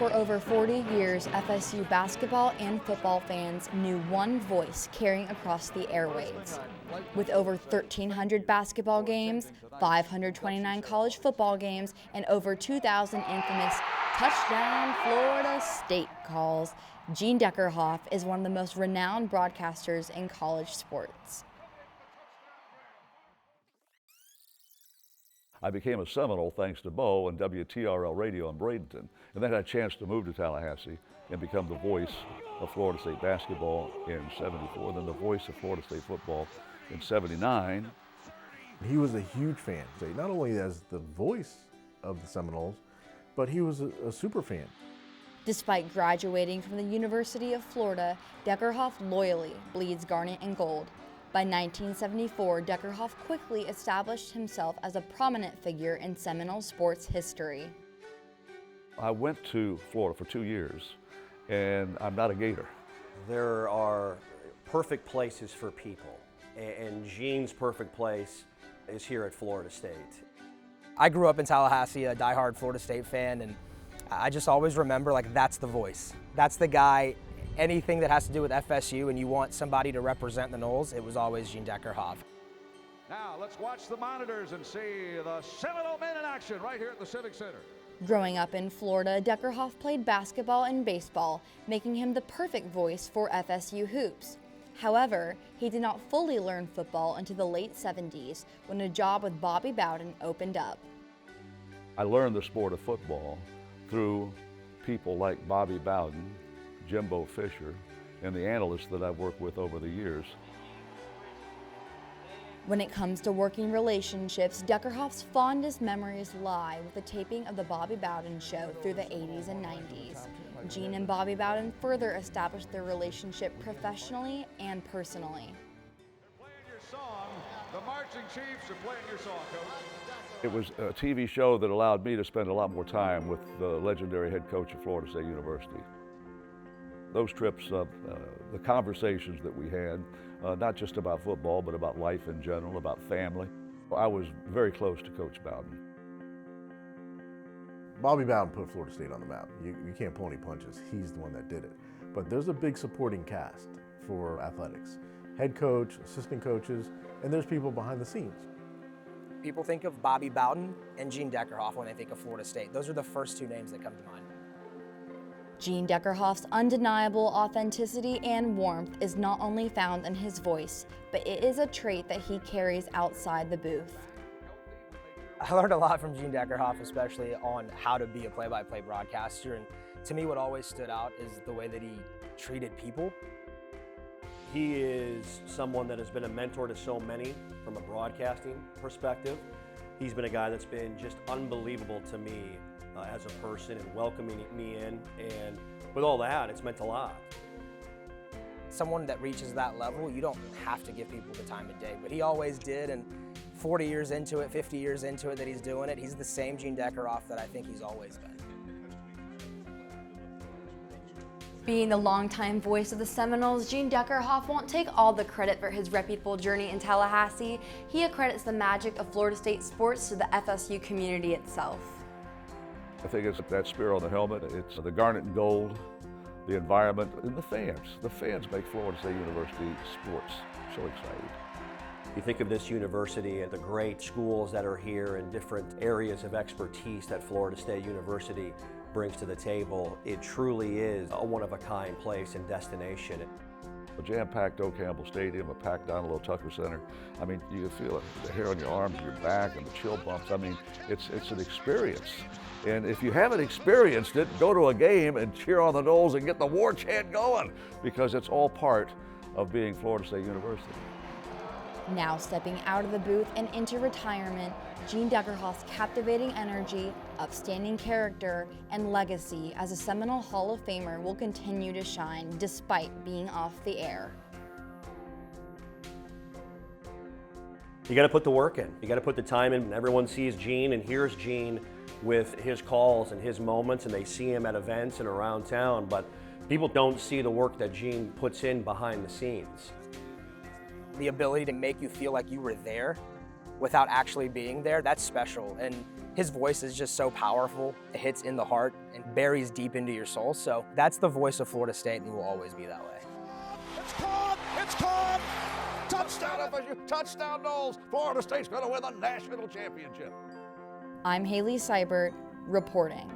For over 40 years, FSU basketball and football fans knew one voice carrying across the airwaves. With over 1,300 basketball games, 529 college football games, and over 2,000 infamous touchdown Florida State calls, Gene Deckerhoff is one of the most renowned broadcasters in college sports. I became a Seminole thanks to Bo and WTRL Radio in Bradenton, and then had a chance to move to Tallahassee and become the voice of Florida State basketball in '74, then the voice of Florida State football in '79. He was a huge fan, not only as the voice of the Seminoles, but he was a super fan. Despite graduating from the University of Florida, Deckerhoff loyally bleeds garnet and gold. By 1974, Deckerhoff quickly established himself as a prominent figure in Seminole sports history. I went to Florida for 2 years, and I'm not a Gator. There are perfect places for people, and Gene's perfect place is here at Florida State. I grew up in Tallahassee, a diehard Florida State fan, and I just always remember, like, that's the voice. That's the guy. Anything that has to do with FSU and you want somebody to represent the Noles, it was always Gene Deckerhoff. Now let's watch the monitors and see the Seminole men in action right here at the Civic Center. Growing up in Florida, Deckerhoff played basketball and baseball, making him the perfect voice for FSU hoops. However, he did not fully learn football until the late 70s when a job with Bobby Bowden opened up. I learned the sport of football through people like Bobby Bowden, Jimbo Fisher, and the analysts that I've worked with over the years. When it comes to working relationships, Deckerhoff's fondest memories lie with the taping of the Bobby Bowden show through the 80s and 90s. Gene and Bobby Bowden further established their relationship professionally and personally. Playing your song, the Marching Chiefs are playing your song, Coach. It was a TV show that allowed me to spend a lot more time with the legendary head coach of Florida State University. Those trips, the conversations that we had, not just about football, but about life in general, about family. I was very close to Coach Bowden. Bobby Bowden put Florida State on the map. You can't pull any punches. He's the one that did it. But there's a big supporting cast for athletics. Head coach, assistant coaches, and there's people behind the scenes. People think of Bobby Bowden and Gene Deckerhoff when they think of Florida State. Those are the first two names that come to mind. Gene Deckerhoff's undeniable authenticity and warmth is not only found in his voice, but it is a trait that he carries outside the booth. I learned a lot from Gene Deckerhoff, especially on how to be a play-by-play broadcaster. And to me, what always stood out is the way that he treated people. He is someone that has been a mentor to so many from a broadcasting perspective. He's been a guy that's been just unbelievable to me as a person and welcoming me in, and with all that, it's meant a lot. Someone that reaches that level, you don't have to give people the time of day, but he always did, and 40 years into it, 50 years into it that he's doing it, he's the same Gene Deckerhoff that I think he's always been. Being the longtime voice of the Seminoles, Gene Deckerhoff won't take all the credit for his reputable journey in Tallahassee. He accredits the magic of Florida State sports to the FSU community itself. I think it's that spear on the helmet, it's the garnet and gold, the environment, and the fans. The fans make Florida State University sports so exciting. You think of this university and the great schools that are here and different areas of expertise that Florida State University brings to the table. It truly is a one-of-a-kind place and destination. A jam-packed O'Campbell Stadium, a packed Donald Tucker Center. I mean, you can feel it, the hair on your arms, your back, and the chill bumps. I mean, it's an experience. And if you haven't experienced it, go to a game and cheer on the Noles and get the war chant going, because it's all part of being Florida State University. Now stepping out of the booth and into retirement, Gene Deckerhoff's captivating energy, upstanding character, and legacy as a Seminole Hall of Famer will continue to shine despite being off the air. You got to put the work in. You got to put the time in. Everyone sees Gene and hears Gene with his calls and his moments, and they see him at events and around town, but people don't see the work that Gene puts in behind the scenes. The ability to make you feel like you were there without actually being there, that's special. And his voice is just so powerful. It hits in the heart and buries deep into your soul. So that's the voice of Florida State, and will always be that way. It's caught! It's caught! Touchdown FSU! Touchdown Noles! Florida State's going to win the national championship. I'm Haley Seibert reporting.